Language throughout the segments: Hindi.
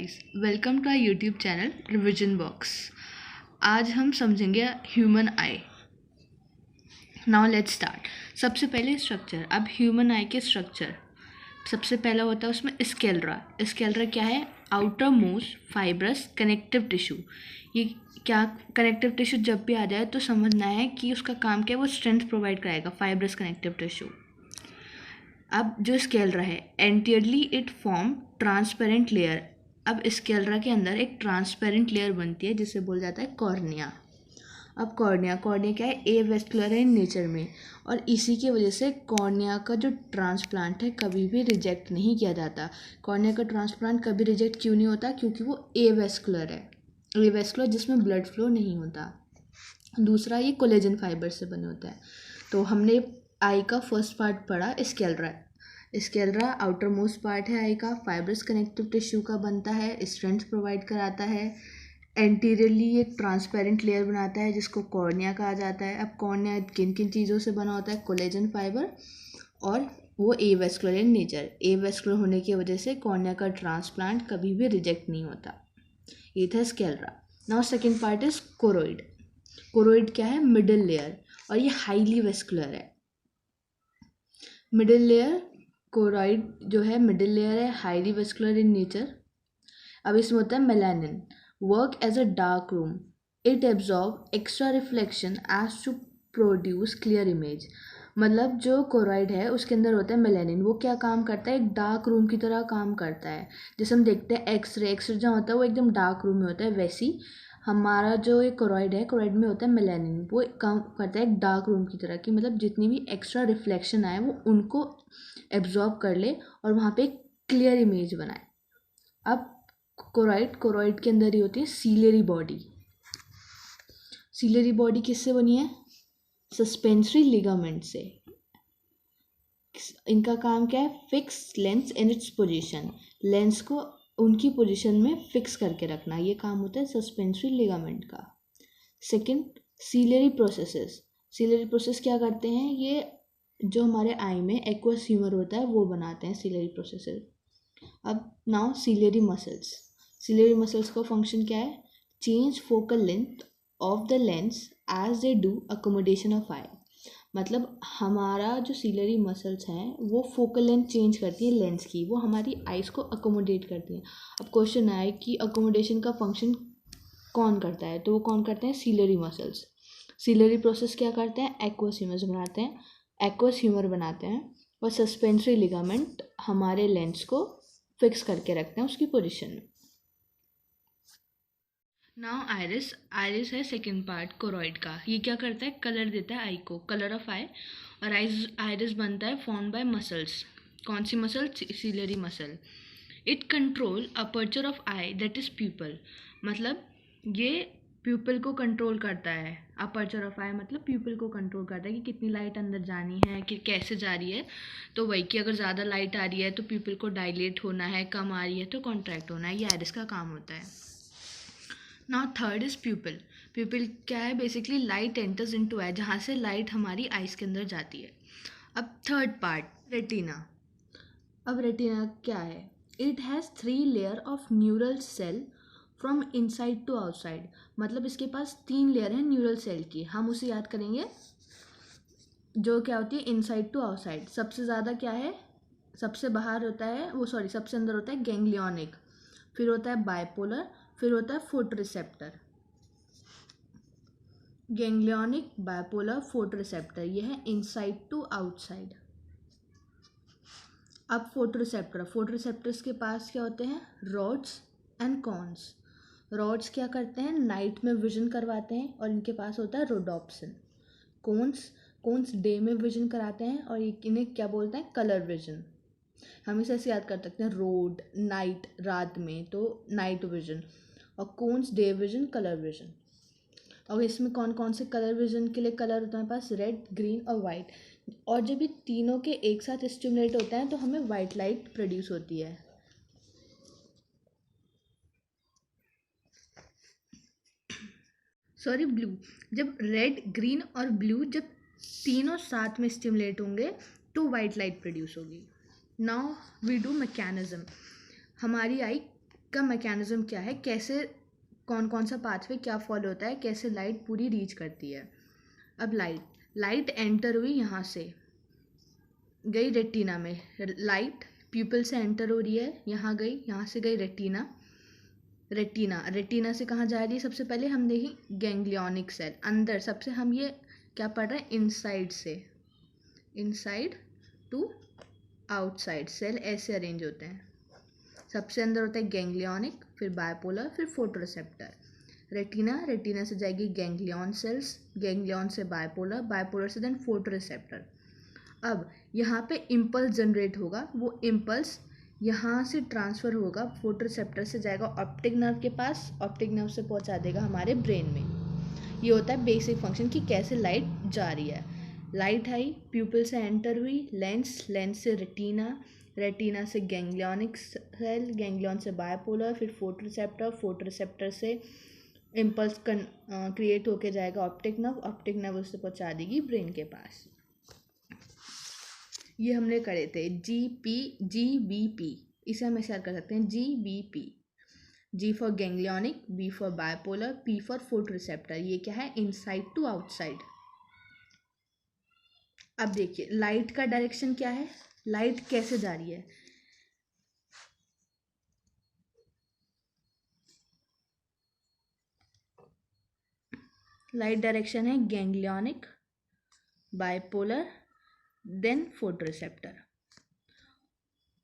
Guys, welcome to our YouTube channel revision box. आज हम समझेंगे human eye. Now let's start. सबसे पहले स्ट्रक्चर। अब ह्यूमन आई के स्ट्रक्चर सबसे पहला होता है उसमें स्केलरा। स्केलरा क्या है? Outer most fibrous connective tissue. ये क्या कनेक्टिव टिश्यू जब भी आ जाए तो समझना है कि उसका काम क्या है, वो स्ट्रेंथ प्रोवाइड कराएगा। Fibrous connective tissue. अब जो स्केलरा है, anteriorly it form transparent layer. अब स्केलरा के अंदर एक ट्रांसपेरेंट लेयर बनती है जिसे बोला जाता है कॉर्निया। अब कॉर्निया क्या है? ए वेस्कुलर है इन नेचर में, और इसी की वजह से कॉर्निया का जो ट्रांसप्लांट है कभी भी रिजेक्ट नहीं किया जाता। कॉर्निया का ट्रांसप्लांट कभी रिजेक्ट क्यों नहीं होता? क्योंकि वो ए वेस्कुलर है। ए वेस्कुलर जिसमें ब्लड फ्लो नहीं होता। दूसरा, ये कोलेजन फाइबर से बने होता है। तो हमने आई का फर्स्ट पार्ट पढ़ा sclera. Sclera outer most part है आई का, फाइब्रस कनेक्टिव टिश्यू का बनता है, स्ट्रेंथ प्रोवाइड कराता है, एंटीरियरली एक ट्रांसपेरेंट लेयर बनाता है जिसको कॉर्निया कहा जाता है। अब कॉर्निया किन किन चीज़ों से बना होता है? कोलेजन फाइबर, और वो avascular in nature. Avascular होने की वजह से कॉर्निया का ट्रांसप्लांट कभी भी रिजेक्ट नहीं होता। ये था sclera. Now second part is choroid. Choroid क्या है? मिडिल लेयर, और ये हाईली वेस्कुलर है। मिडिल लेयर कोरोइड जो है मिडिल लेयर है, हाईली वेस्कुलर इन नेचर। अब इसमें होता है melanin, work as a dark room, it absorb extra reflection as to produce clear image. मतलब जो कोरोइड है उसके अंदर होता है मेलानिन, वो क्या काम करता है? एक डार्क रूम की तरह काम करता है। जैसे हम देखते हैं एक्सरे जहाँ होता है वो एकदम डार्क रूम में होता है, वैसी हमारा जो एक कोरोइड है, कोरोइड में होता है मेलानिन, वो काम करता है एक डार्क रूम की तरह की। मतलब जितनी भी एक्स्ट्रा रिफ्लेक्शन आए वो उनको एब्जॉर्ब कर ले और वहाँ पे एक क्लियर इमेज बनाए। अब कोरोइड के अंदर ही होती है सीलियरी बॉडी। सीलियरी बॉडी किससे बनी है? सस्पेंसरी लिगामेंट से। इनका काम क्या है? Fix lens in its position. Lens को उनकी पोजीशन में फिक्स करके रखना, ये काम होता है सस्पेंसरी लिगामेंट का। Second, ciliary processes. Ciliary process क्या करते हैं? ये जो हमारे आई में एक्वस ह्यूमर होता है वो बनाते हैं सीलियरी प्रोसेसेस। अब now ciliary muscles. Ciliary muscles का फंक्शन क्या है? Change focal length of the lens as they do accommodation of eye. मतलब हमारा जो सीलियरी मसल्स हैं वो फोकल लेंथ चेंज करती है लेंस की, वो हमारी आइज़ को अकोमोडेट करती हैं। अब क्वेश्चन आए कि अकोमोडेशन का फंक्शन कौन करता है, तो वो कौन करते हैं? Ciliary muscles. सीलियरी प्रोसेस क्या करते हैं? एक्वस ह्यूमर बनाते हैं, एक्वस ह्यूमर बनाते हैं, और सस्पेंसरी लिगामेंट हमारे लेंस को फिक्स करके रखते हैं उसकी पोजीशन में। Now iris. आइरिस है सेकेंड पार्ट कोरोइड का। ये क्या करता है? कलर देता है आई को, कलर ऑफ आई। और आइरिस बनता है फॉर्म बाय मसल्स। कौन सी muscle? Ciliary muscle. It control aperture of eye that is pupil. मतलब ये प्यूपल को कंट्रोल करता है। अपर्चर ऑफ आई मतलब प्यूपल को कंट्रोल करता है कि कितनी लाइट अंदर जानी है, कि कैसे जा रही है। तो वही कि अगर ज़्यादा लाइट आ रही है तो प्यूपल को डायलेट होना है, कम आ रही है तो कॉन्ट्रैक्ट होना है। ये आइरिस का काम होता है। Now third is प्यूपिल। प्यूपिल क्या है? Basically light enters into I, जहाँ से लाइट हमारी आइज के अंदर जाती है। अब थर्ड पार्ट रेटिना। अब रेटिना क्या है? It has 3 layer of neural cell from inside to outside. मतलब इसके पास 3 लेयर हैं न्यूरल सेल की। हम उसे याद करेंगे, जो क्या होती है इनसाइड टू आउटसाइड। सबसे ज़्यादा क्या है? सबसे बाहर होता है वो, सॉरी सबसे अंदर होता है गैंग्लियोनिक, फिर होता है बाइपोलर, फिर होता है फोटोरिसेप्टर। गैंग्लियोनिक, बाइपोलर, फोटोरिसेप्टर, ये है इनसाइड टू आउटसाइड। अब फोटोरिसेप्टर्स के पास क्या होते हैं? Rods and cons. रॉड्स क्या करते हैं? नाइट में विजन करवाते हैं और इनके पास होता है रोडोप्सिन। कोन्स डे में विजन कराते हैं और इन्हें क्या बोलते हैं? Colour vision. हम इसे ऐसे याद कर सकते हैं, रोड नाइट, रात में तो नाइट विजन, और cones day vision, colour vision. और इसमें कौन कौन से कलर विजन के लिए कलर होता है? पास रेड, ग्रीन और वाइट। और जब ये तीनों के एक साथ स्टिमुलेट होता है तो हमें वाइट लाइट प्रोड्यूस होती है। Sorry, blue. जब रेड, ग्रीन और ब्लू जब तीनों साथ में स्टिमुलेट होंगे तो वाइट लाइट प्रोड्यूस होगी। Now we do mechanism. हमारी आई का मैकेनिज्म क्या है, कैसे कौन कौन सा पाथवे क्या फॉलो होता है, कैसे लाइट पूरी रीच करती है। अब लाइट एंटर हुई, यहाँ से गई रेटिना में, लाइट प्यूपिल से एंटर हो रही है, यहाँ गई, यहाँ से गई रेटिना, रेटिना से कहाँ जा रही है, सबसे पहले हम देखें गैंग्लियोनिक सेल अंदर, सबसे हम ये क्या पढ़ रहे हैं, इनसाइड से, इनसाइड टू आउटसाइड सेल ऐसे अरेंज होते हैं। सबसे अंदर होता है गैंग्लियोनिक, फिर बायपोलर, फिर फोटोरिसेप्टर। रेटिना से जाएगी गैंग्लियन सेल्स, गैंग्लियन से बायपोलर, बायपोलर से देन फोटोरिसेप्टर। अब यहाँ पे इम्पल्स जनरेट होगा, वो इम्पल्स यहाँ से ट्रांसफ़र होगा, फोटोरिसेप्टर से जाएगा ऑप्टिक नर्व के पास, ऑप्टिक नर्व से पहुँचा देगा हमारे ब्रेन में। ये होता है बेसिक फंक्शन कि कैसे लाइट जा रही है। लाइट आई, प्यूपिल से एंटर हुई, लेंस से रेटिना से गैंग्लियोनिक सेल, गैंग्लियन से बायपोलर, फिर फोटोरिसेप्टर से इम्पल्स क्रिएट होके जाएगा ऑप्टिक नर्व उससे पहुँचा देगी ब्रेन के पास। ये हमने करे थे GBP, इसे हम ऐसे कर सकते हैं GBP, G for ganglionic, B for bipolar, P for photoreceptor. ये क्या है, इनसाइड टू आउटसाइड। अब देखिए लाइट का डायरेक्शन क्या है, लाइट कैसे जा रही है, लाइट डायरेक्शन है गैंग्लियोनिक, बायपोलर, देन फोटोरिसेप्टर।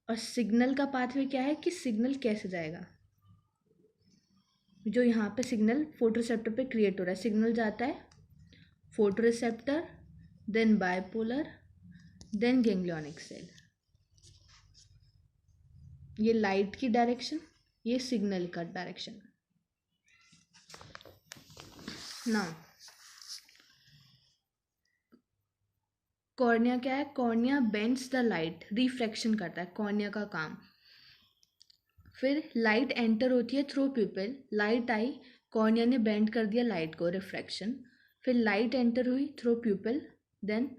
और सिग्नल का पाथवे क्या है कि सिग्नल कैसे जाएगा, जो यहाँ पे सिग्नल फोटोरिसेप्टर पे क्रिएट हो रहा है, सिग्नल जाता है photoreceptor, then bipolar, then ganglionic cell. ये लाइट की डायरेक्शन, ये सिग्नल का डायरेक्शन। नाउ कॉर्निया क्या है, cornea bends the light, refraction करता है कॉर्निया का काम। फिर लाइट एंटर होती है थ्रू प्यूपिल, लाइट आई, कॉर्निया ने बेंड कर दिया लाइट को, रिफ्रैक्शन। फिर लाइट एंटर हुई through pupil, then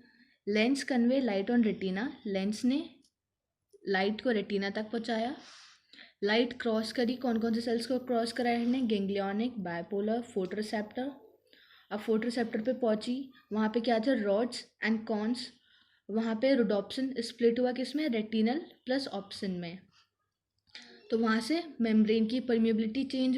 lens convey light on retina, lens ने लाइट को रेटिना तक पहुंचाया। लाइट क्रॉस करी, कौन कौन से सेल्स को क्रॉस करा है, गैंग्लियोनिक, बायपोलर, फोटोरिसेप्टर। अब फोटोरिसेप्टर पे पहुंची, वहाँ पे क्या था, रॉड्स एंड कॉन्स, वहाँ पे रोडोप्सिन स्प्लिट हुआ किसमें, रेटिनल प्लस ऑप्सिन में। तो वहाँ से मेम्ब्रेन की परमिएबिलिटी चेंज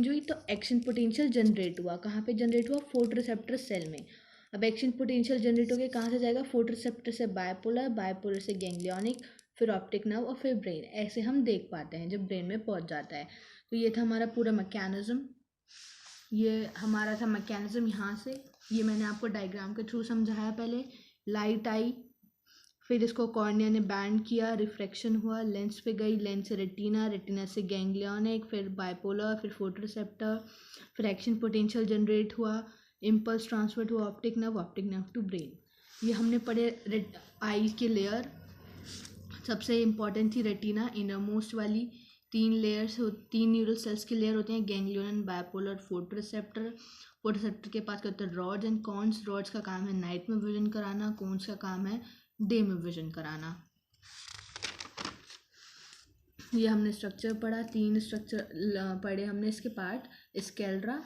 हुई, तो एक्शन पोटेंशियल जनरेट हुआ, कहाँ पे जनरेट हुआ, फोटोरिसेप्टर सेल में। अब एक्शन पोटेंशियल जनरेट हो गया, कहाँ से जाएगा, फोटोरिसेप्टर से बायपोलर से गैंग्लियोनिक, फिर ऑप्टिक नर्व और फिर ब्रेन। ऐसे हम देख पाते हैं जब ब्रेन में पहुँच जाता है। तो ये था हमारा पूरा मैकेनिज्म, ये हमारा था मैकेनिज्म यहाँ से। ये मैंने आपको डायग्राम के थ्रू समझाया। पहले लाइट आई, फिर इसको कॉर्निया ने बैंड किया, रिफ्रैक्शन हुआ, लेंस पे गई, लेंस से रेटिना से गैंग्लियोनिक, फिर बायपोलर, फिर फोटोरिसेप्टर, फिर एक्शन पोटेंशियल जनरेट हुआ, इम्पल्स ट्रांसफर हुआ ऑप्टिक नर्व टू ब्रेन। ये हमने पढ़े आई की लेयर। सबसे इम्पॉर्टेंट थी रेटिना, इनर मोस्ट वाली। 3 न्यूरल सेल्स की लेयर होते हैं, गैंग्लियन, बायपोलर, फोटोरिसेप्टर के पास क्या होता है, रॉड्स एंड कॉन्स। रॉड्स का काम है नाइट में विजन कराना, कॉन्स का काम है डे में विजन कराना। ये हमने स्ट्रक्चर पढ़ा, 3 स्ट्रक्चर पढ़े हमने इसके पार्ट, स्केलेरा,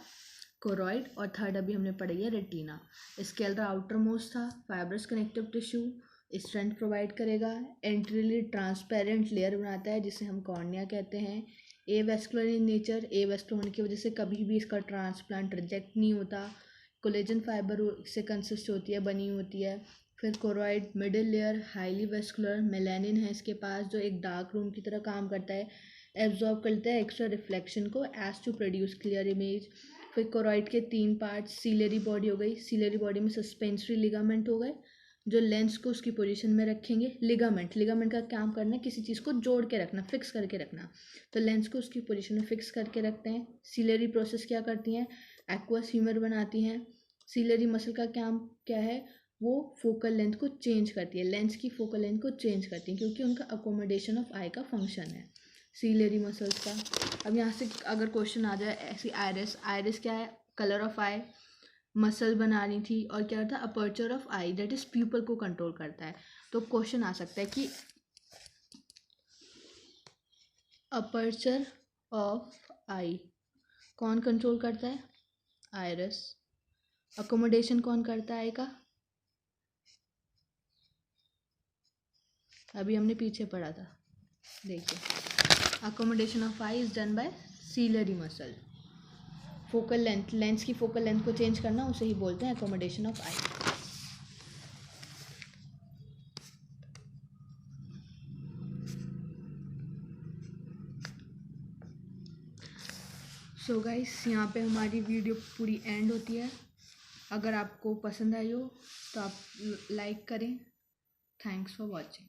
कोरॉइड और थर्ड अभी हमने पढ़ी है रेटिना। स्केलेरा आउटर मोस्ट था, fibrous connective tissue, strength provide करेगा, एंट्रीली ट्रांसपेरेंट लेयर बनाता है जिसे हम कॉर्निया कहते हैं। एवेस्कुलर इन नेचर, एवेस्कुलर होने की वजह से कभी भी इसका ट्रांसप्लांट रिजेक्ट नहीं होता। कोलेजन फाइबर से कंसिस्ट होती है, बनी होती है। फिर choroid middle layer, highly vascular, melanin है इसके पास जो एक डार्क रूम की तरह काम करता है, एब्जॉर्ब करता है एक्स्ट्रा रिफ्लेक्शन को as to produce clear image. फिर कोरॉइड के 3 पार्ट, सीलरी बॉडी हो गई, सीलरी बॉडी में सस्पेंसरी लिगामेंट हो गए जो लेंस को उसकी पोजीशन में रखेंगे। लिगामेंट का काम करना है किसी चीज़ को जोड़ के रखना, फिक्स करके रखना, तो लेंस को उसकी पोजीशन में फिक्स करके रखते हैं। सीलरी प्रोसेस क्या करती हैं, एक्वस ह्यूमर बनाती हैं। सीलरी मसल का काम क्या है, वो फोकल लेंथ को चेंज करती है, लेंस की फोकल लेंथ को चेंज करती है क्योंकि उनका अकोमोडेशन ऑफ आई का फंक्शन है सीलरी मसल्स का। अब यहाँ से अगर क्वेश्चन आ जाए ऐसी, आयरिस क्या है, कलर ऑफ आई, मसल बना रही थी, और क्या था, aperture of eye that is pupil को कंट्रोल करता है। तो क्वेश्चन आ सकता है कि अपर्चर ऑफ आई कौन कंट्रोल करता है? आयरस। अकोमोडेशन कौन करता है आई का? अभी हमने पीछे पढ़ा था, देखिए। Accommodation of I is done by ciliary muscle. Focal length, lens की फोकल लेंथ को चेंज करना उसे ही बोलते हैं accommodation of I. So guys, यहाँ पे हमारी वीडियो पूरी एंड होती है। अगर आपको पसंद आई हो तो आप लाइक करें। Thanks for watching.